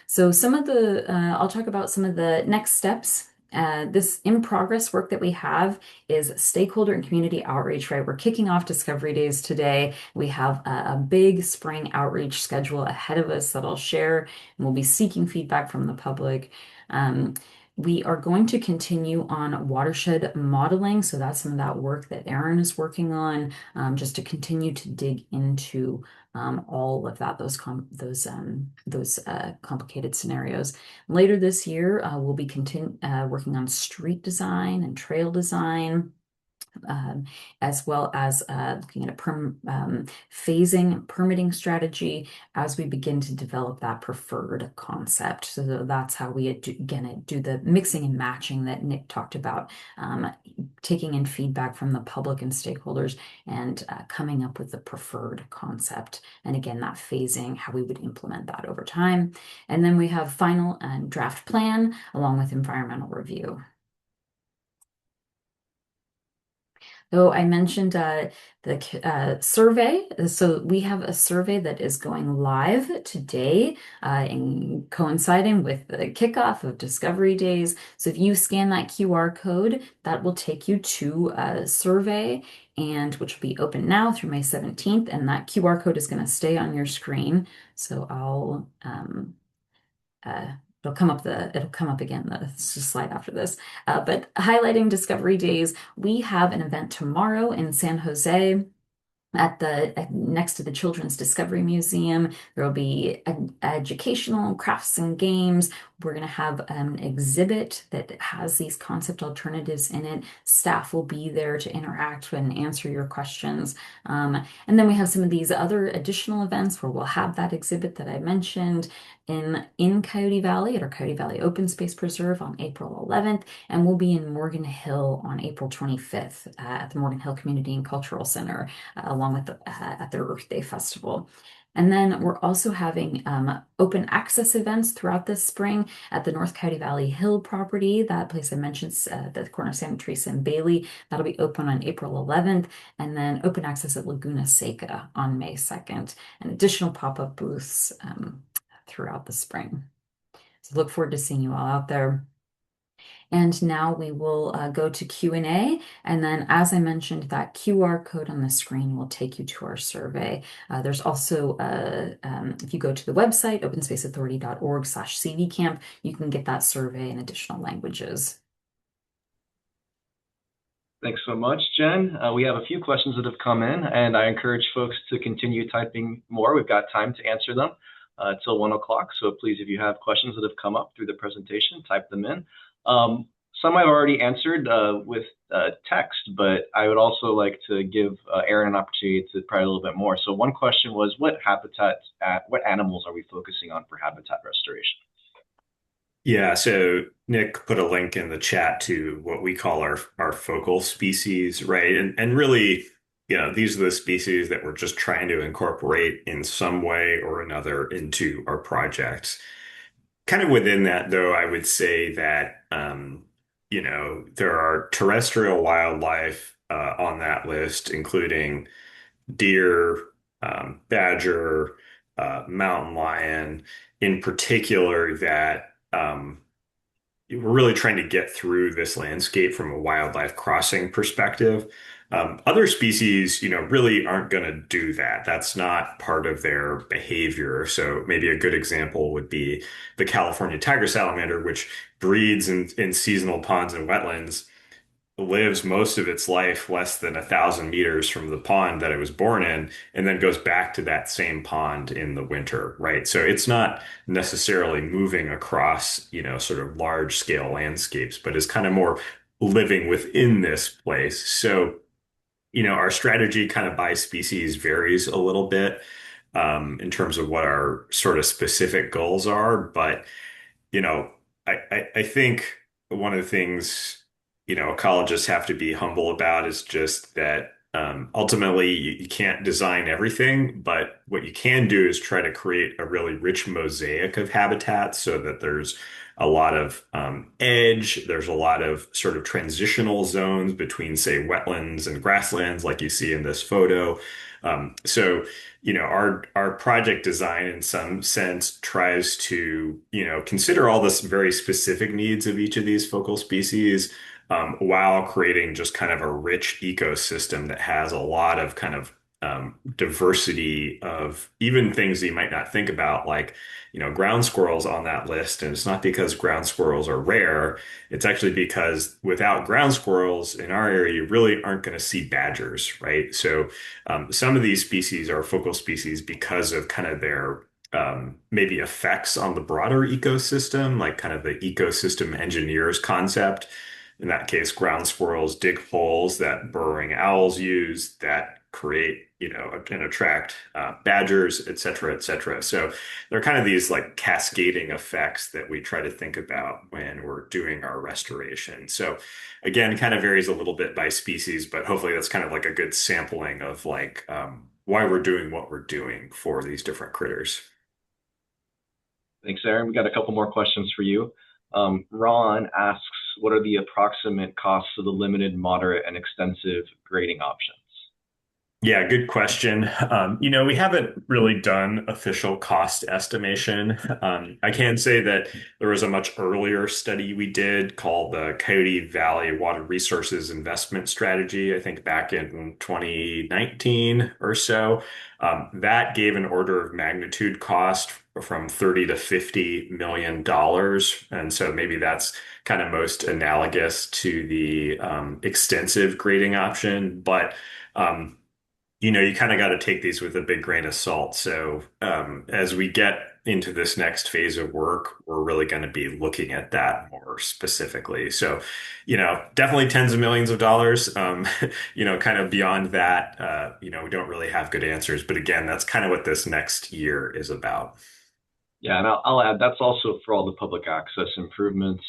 So I'll talk about some of the next steps. This in progress work that we have is stakeholder and community outreach, right? We're kicking off Discovery Days today. We have a big spring outreach schedule ahead of us that I'll share, and we'll be seeking feedback from the public. We are going to continue on watershed modeling. So that's some of that work that Erin is working on, just to continue to dig into all of that, those complicated scenarios. Later this year, we'll be working on street design and trail design. As well as looking at a phasing permitting strategy as we begin to develop that preferred concept. So that's how we again do the mixing and matching that Nick talked about, taking in feedback from the public and stakeholders and coming up with the preferred concept. And again, that phasing, how we would implement that over time. And then we have final and draft plan along with environmental review. So I mentioned the survey. So we have a survey that is going live today, in coinciding with the kickoff of Discovery Days. So if you scan that QR code, that will take you to a survey, and which will be open now through May 17th. And that QR code is going to stay on your screen. So I'll it'll come up again, the slide after this. But highlighting Discovery Days, we have an event tomorrow in San Jose next to the Children's Discovery Museum. There will be educational crafts and games. We're going to have an exhibit that has these concept alternatives in it. Staff will be there to interact and answer your questions. And then we have some of these other additional events where we'll have that exhibit that I mentioned in Coyote Valley at our Coyote Valley Open Space Preserve on April 11th, and we'll be in Morgan Hill on April 25th at the Morgan Hill Community and Cultural Center, along with at their Earth Day Festival. And then we're also having open access events throughout this spring at the North Coyote Valley Hill property. That place I mentioned, the corner of Santa Teresa and Bailey, that'll be open on April 11th. And then open access at Laguna Seca on May 2nd, and additional pop-up booths throughout the spring. So look forward to seeing you all out there. And now we will go to Q&A. And then, as I mentioned, that QR code on the screen will take you to our survey. There's also, if you go to the website, openspaceauthority.org/cvcamp, you can get that survey in additional languages. Thanks so much, Jen. We have a few questions that have come in, and I encourage folks to continue typing more. We've got time to answer them till 1 o'clock. So please, if you have questions that have come up through the presentation, type them in. Some I've already answered with text, but I would also like to give Aaron an opportunity to probably a little bit more. So one question was, what animals are we focusing on for habitat restoration? Yeah, so Nick put a link in the chat to what we call our focal species, right? And really, these are the species that we're just trying to incorporate in some way or another into our projects. Kind of within that, though, I would say that there are terrestrial wildlife on that list, including deer, badger, mountain lion, in particular, that we're really trying to get through this landscape from a wildlife crossing perspective. Other species, really aren't going to do that. That's not part of their behavior. So maybe a good example would be the California tiger salamander, which breeds in seasonal ponds and wetlands, lives most of its life less than 1,000 meters from the pond that it was born in, and then goes back to that same pond in the winter, right? So it's not necessarily moving across, sort of large scale landscapes, but is kind of more living within this place. So, our strategy kind of by species varies a little bit in terms of what our sort of specific goals are, but you know, I think one of the things, ecologists have to be humble about is just that ultimately you can't design everything, but what you can do is try to create a really rich mosaic of habitats so that there's a lot of edge, there's a lot of sort of transitional zones between, say, wetlands and grasslands, like you see in this photo. So our project design in some sense tries to, consider all the very specific needs of each of these focal species, while creating just kind of a rich ecosystem that has a lot of kind of diversity of even things that you might not think about, like, ground squirrels on that list. And it's not because ground squirrels are rare. It's actually because without ground squirrels in our area, you really aren't going to see badgers, right? So some of these species are focal species because of kind of their maybe effects on the broader ecosystem, like kind of the ecosystem engineers concept. In that case, ground squirrels dig holes that burrowing owls use that create, and attract badgers, et cetera, et cetera. So there are kind of these like cascading effects that we try to think about when we're doing our restoration. So again, kind of varies a little bit by species, but hopefully that's kind of like a good sampling of like why we're doing what we're doing for these different critters. Thanks, Aaron. We got a couple more questions for you. Ron asks, what are the approximate costs of the limited, moderate, and extensive grading options? Yeah, good question. We haven't really done official cost estimation. I can say that there was a much earlier study we did called the Coyote Valley Water Resources Investment Strategy, I think back in 2019 or so. That gave an order of magnitude cost from 30 to 50 million dollars. And so maybe that's kind of most analogous to the extensive grading option. But you kind of got to take these with a big grain of salt. So, as we get into this next phase of work, we're really going to be looking at that more specifically. So, definitely tens of millions of dollars. Kind of beyond that, we don't really have good answers. But again, that's kind of what this next year is about. Yeah, and I'll add that's also for all the public access improvements,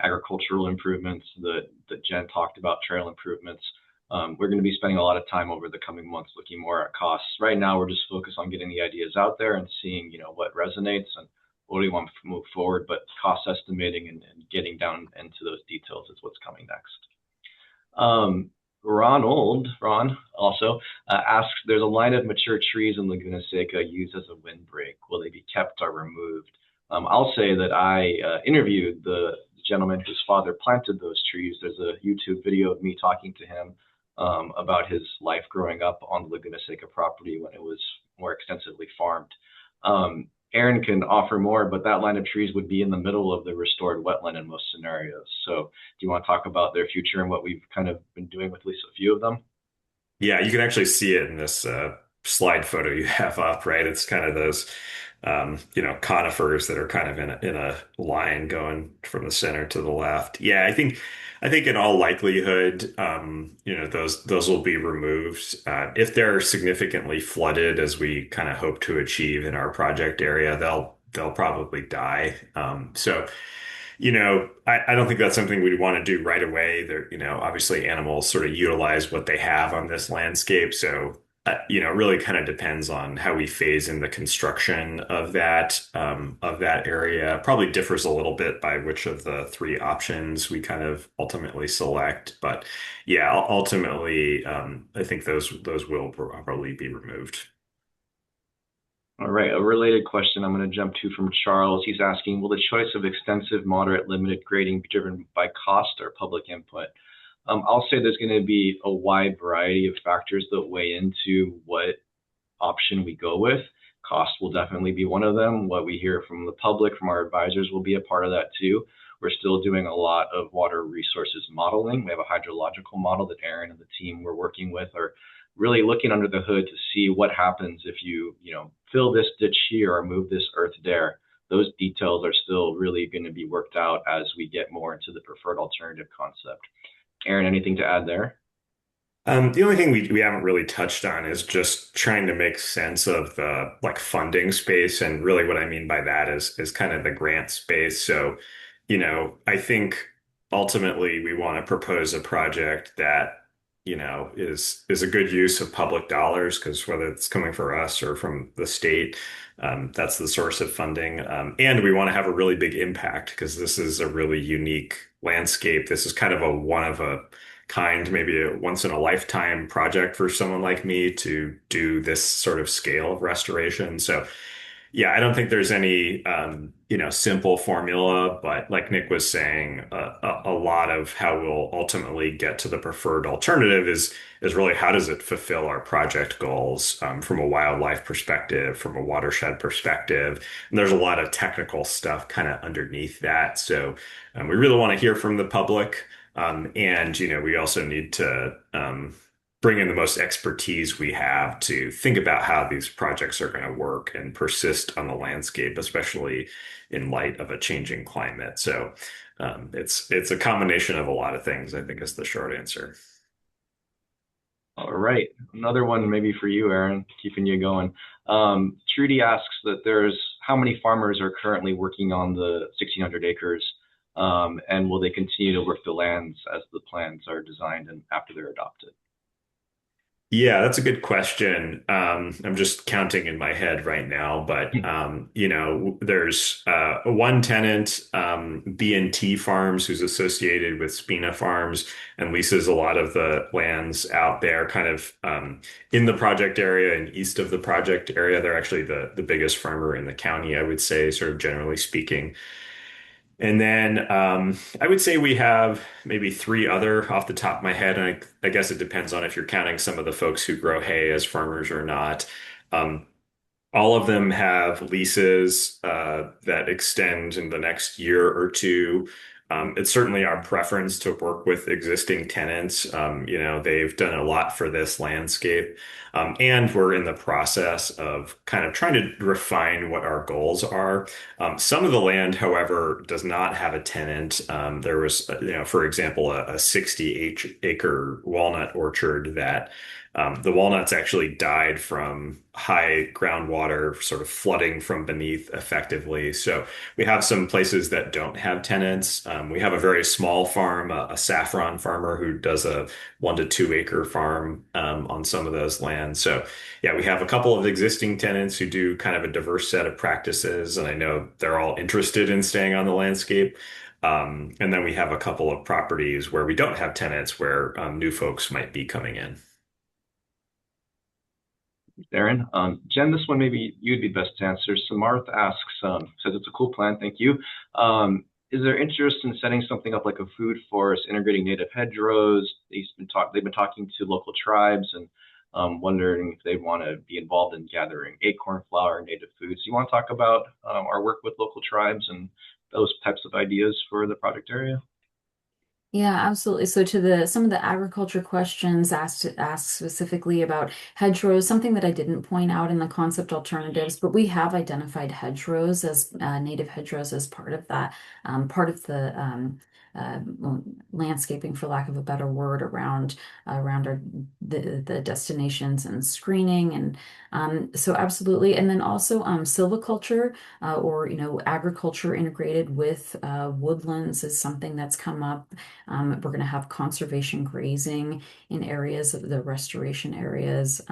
agricultural improvements that Jen talked about, trail improvements. We're going to be spending a lot of time over the coming months looking more at costs. Right now, we're just focused on getting the ideas out there and seeing, what resonates and what do we want to move forward. But cost estimating and getting down into those details is what's coming next. Ron also asks, there's a line of mature trees in Laguna Seca used as a windbreak. Will they be kept or removed? I'll say that I interviewed the gentleman whose father planted those trees. There's a YouTube video of me talking to him about his life growing up on the Laguna Seca property when it was more extensively farmed. Aaron can offer more, but that line of trees would be in the middle of the restored wetland in most scenarios. So, do you want to talk about their future and what we've kind of been doing with at least a few of them? Yeah, you can actually see it in this slide photo you have up, right? It's kind of those, conifers that are kind of in a line going from the center to the left. Yeah, I think in all likelihood, those will be removed. If they're significantly flooded, as we kind of hope to achieve in our project area, they'll probably die. I don't think that's something we'd want to do right away. Obviously animals sort of utilize what they have on this landscape. So, it really kind of depends on how we phase in the construction of that area. Probably differs a little bit by which of the three options we kind of ultimately select. But yeah, ultimately, I think those will probably be removed. All right, a related question I'm going to jump to from Charles. He's asking, will the choice of extensive, moderate, limited grading be driven by cost or public input? I'll say there's going to be a wide variety of factors that weigh into what option we go with. Cost will definitely be one of them. What we hear from the public, from our advisors, will be a part of that too. We're still doing a lot of water resources modeling. We have a hydrological model that Aaron and the team we're working with are really looking under the hood to see what happens if you fill this ditch here or move this earth there. Those details are still really going to be worked out as we get more into the preferred alternative concept. Aaron, anything to add there? The only thing we haven't really touched on is just trying to make sense of the like funding space. And really what I mean by that is kind of the grant space. So, I think ultimately we want to propose a project that, is a good use of public dollars, because whether it's coming for us or from the state, that's the source of funding. And we want to have a really big impact because this is a really unique landscape. This is kind of a one of a kind, maybe a once in a lifetime project for someone like me to do this sort of scale of restoration. So, yeah, I don't think there's any, simple formula, but like Nick was saying, a lot of how we'll ultimately get to the preferred alternative is really how does it fulfill our project goals, from a wildlife perspective, from a watershed perspective. And there's a lot of technical stuff kind of underneath that. So, we really want to hear from the public. And, we also need to bring in the most expertise we have to think about how these projects are going to work and persist on the landscape, especially in light of a changing climate. So it's a combination of a lot of things, I think is the short answer. All right. Another one maybe for you, Aaron, keeping you going. Trudy asks that there's how many farmers are currently working on the 1,600 acres, and will they continue to work the lands as the plans are designed and after they're adopted? Yeah, that's a good question. I'm just counting in my head right now, but there's one tenant, B&T Farms, who's associated with Spina Farms and leases a lot of the lands out there, kind of in the project area and east of the project area. They're actually the biggest farmer in the county, I would say, sort of generally speaking. And then I would say we have maybe three other off the top of my head. And I guess it depends on if you're counting some of the folks who grow hay as farmers or not. Um, all of them have leases that extend in the next year or two. It's certainly our preference to work with existing tenants. They've done a lot for this landscape. And we're in the process of kind of trying to refine what our goals are. Some of the land, however, does not have a tenant. There was, for example, a 60-acre walnut orchard that the walnuts actually died from high groundwater sort of flooding from beneath effectively. So we have some places that don't have tenants. We have a very small farm, a saffron farmer who does a 1 to 2 acre farm on some of those lands. So yeah, we have a couple of existing tenants who do kind of a diverse set of practices, and I know they're all interested in staying on the landscape. And then we have a couple of properties where we don't have tenants, where new folks might be coming in. Darren. Jen, this one maybe you'd be best to answer. Samarth asks, says it's a cool plan, thank you. Is there interest in setting something up like a food forest, integrating native hedgerows? They've been talking to local tribes and wondering if they want to be involved in gathering acorn flour and native foods. You want to talk about our work with local tribes and those types of ideas for the project area? Yeah, absolutely. So to the some of the agriculture questions asked specifically about hedgerows, something that I didn't point out in the concept alternatives, but we have identified hedgerows as native hedgerows as part of that, part of the well, landscaping, for lack of a better word, around the destinations and screening, and so absolutely. And then also silviculture or agriculture integrated with woodlands is something that's come up. We're going to have conservation grazing in areas of the restoration areas.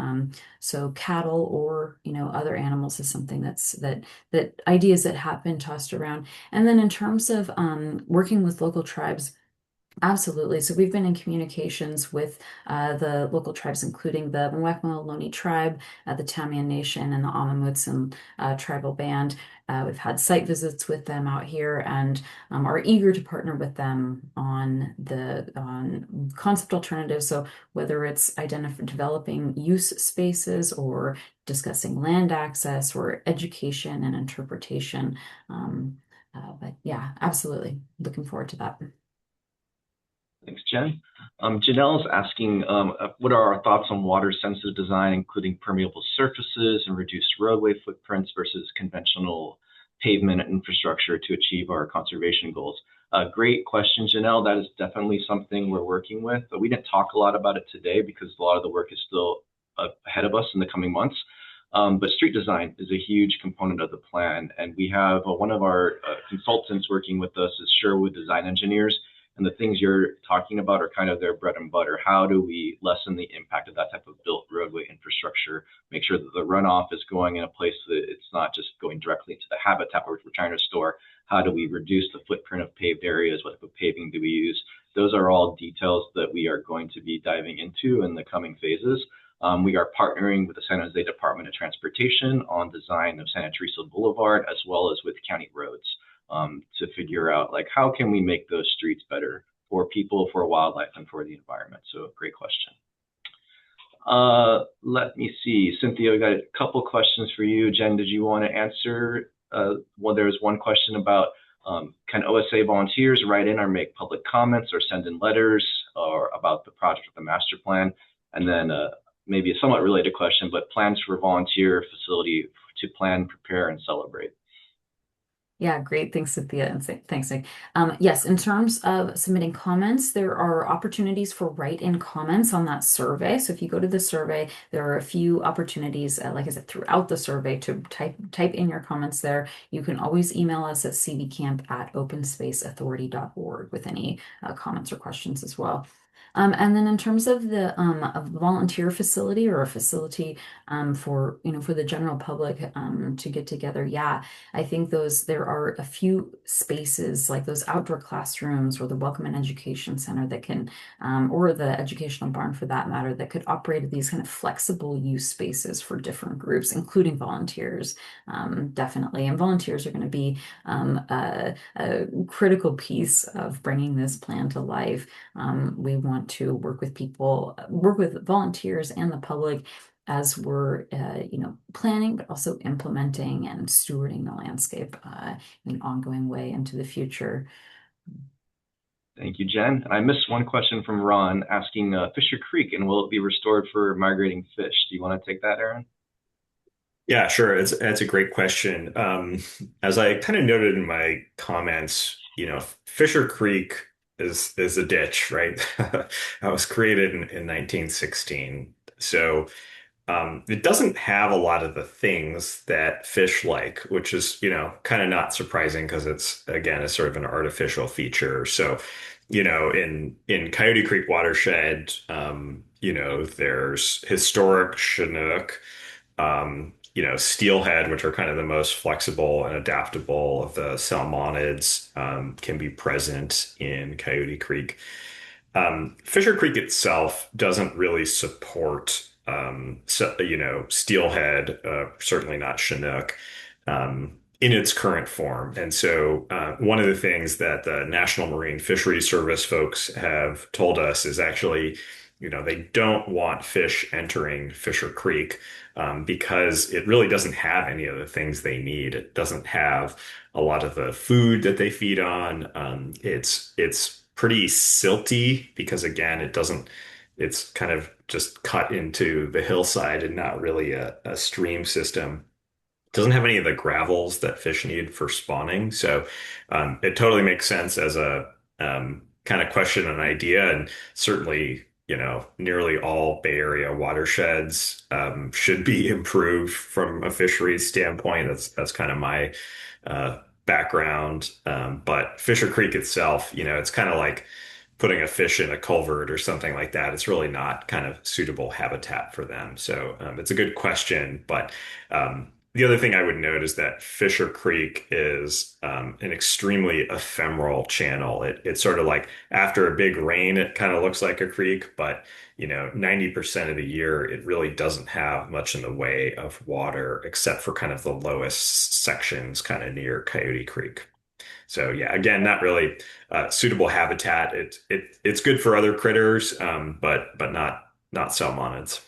So cattle or other animals is something that ideas that have been tossed around. And then in terms of working with local tribes. Absolutely. So we've been in communications with the local tribes, including the Mwekma Ohlone tribe, the Tamiya Nation, and the Amamutsun tribal band. We've had site visits with them out here and are eager to partner with them on concept alternatives. So whether it's developing use spaces or discussing land access or education and interpretation. But yeah, absolutely. Looking forward to that. Thanks, Jen. Janelle's asking, what are our thoughts on water-sensitive design, including permeable surfaces and reduced roadway footprints versus conventional pavement infrastructure to achieve our conservation goals? Great question, Janelle. That is definitely something we're working with. But we didn't talk a lot about it today because a lot of the work is still ahead of us in the coming months. But street design is a huge component of the plan. And we have one of our consultants working with us is Sherwood Design Engineers. And the things you're talking about are kind of their bread and butter. How do we lessen the impact of that type of built roadway infrastructure? Make sure that the runoff is going in a place that it's not just going directly into the habitat we're trying to restore. How do we reduce the footprint of paved areas? What type of paving do we use? Those are all details that we are going to be diving into in the coming phases. We are partnering with the San Jose Department of Transportation on design of Santa Teresa Boulevard, as well as with county roads to figure out like how can we make those streets better for people, for wildlife, and for the environment. So great question. Let me see, Cynthia, we got a couple questions for you. Jen, did you want to answer? Well, there was one question about can OSA volunteers write in or make public comments or send in letters or about the project or the master plan? And then maybe a somewhat related question, but plans for volunteer facility to plan, prepare, and celebrate. Yeah, great. Thanks, Cynthia, and thanks, Nick. Yes, in terms of submitting comments, there are opportunities for write-in comments on that survey. So if you go to the survey, there are a few opportunities, like I said, throughout the survey to type in your comments there. You can always email us at cvcamp@openspaceauthority.org with any comments or questions as well. And then in terms of the a volunteer facility or a facility for the general public to get together, yeah, I think there are a few spaces like those outdoor classrooms or the Welcome and Education Center that can or the educational barn for that matter that could operate these kind of flexible use spaces for different groups, including volunteers, definitely. And volunteers are going to be a critical piece of bringing this plan to life. We want to work with people, work with volunteers and the public as we're, planning, but also implementing and stewarding the landscape in an ongoing way into the future. Thank you, Jen. I missed one question from Ron asking Fisher Creek, and will it be restored for migrating fish? Do you want to take that, Aaron? Yeah, sure. It's a great question. As I kind of noted in my comments, Fisher Creek is a ditch, right? That was created in 1916. So it doesn't have a lot of the things that fish like, which is, kind of not surprising because it's again a sort of an artificial feature. So, in Coyote Creek watershed, there's historic Chinook, steelhead, which are kind of the most flexible and adaptable of the salmonids, can be present in Coyote Creek. Fisher Creek itself doesn't really support so, steelhead, certainly not Chinook, in its current form. And so, one of the things that the National Marine Fisheries Service folks have told us is actually, they don't want fish entering Fisher Creek, because it really doesn't have any of the things they need. It doesn't have a lot of the food that they feed on. It's pretty silty because again, it's kind of just cut into the hillside and not really a stream system. Doesn't have any of the gravels that fish need for spawning. So it totally makes sense as a kind of question and idea. And certainly, nearly all Bay Area watersheds should be improved from a fisheries standpoint. That's kind of my background. But Fisher Creek itself, it's kind of like putting a fish in a culvert or something like that. It's really not kind of suitable habitat for them. So it's a good question. But the other thing I would note is that Fisher Creek is an extremely ephemeral channel. It's sort of like after a big rain, it kind of looks like a creek, but 90% of the year, it really doesn't have much in the way of water except for kind of the lowest sections kind of near Coyote Creek. So yeah, again, not really suitable habitat. It's good for other critters, but not salmonids.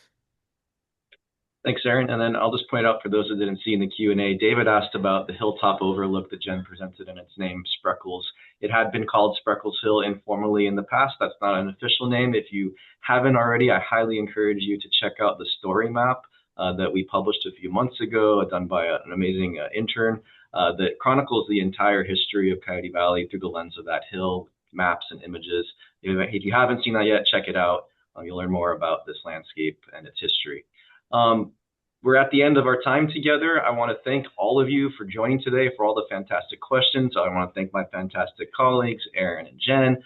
Thanks, Aaron. And then I'll just point out for those that didn't see in the Q&A, David asked about the hilltop overlook that Jen presented and its name, Spreckles. It had been called Spreckles Hill informally in the past. That's not an official name. If you haven't already, I highly encourage you to check out the story map that we published a few months ago, done by an amazing intern, that chronicles the entire history of Coyote Valley through the lens of that hill, maps and images. If you haven't seen that yet, check it out. You'll learn more about this landscape and its history. We're at the end of our time together. I want to thank all of you for joining today, for all the fantastic questions. I want to thank my fantastic colleagues, Aaron and Jen,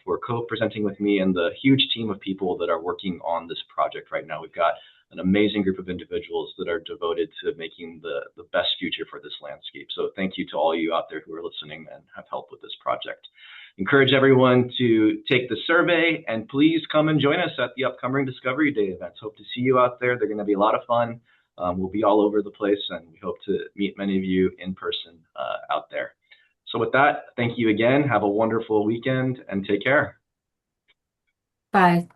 for co-presenting with me, and the huge team of people that are working on this project right now. We've got an amazing group of individuals that are devoted to making the best future for this landscape. So thank you to all you out there who are listening and have helped with this project. Encourage everyone to take the survey, and please come and join us at the upcoming Discovery Day events. Hope to see you out there. They're going to be a lot of fun. We'll be all over the place, and we hope to meet many of you in person out there. So with that, thank you again. Have a wonderful weekend and take care. Bye.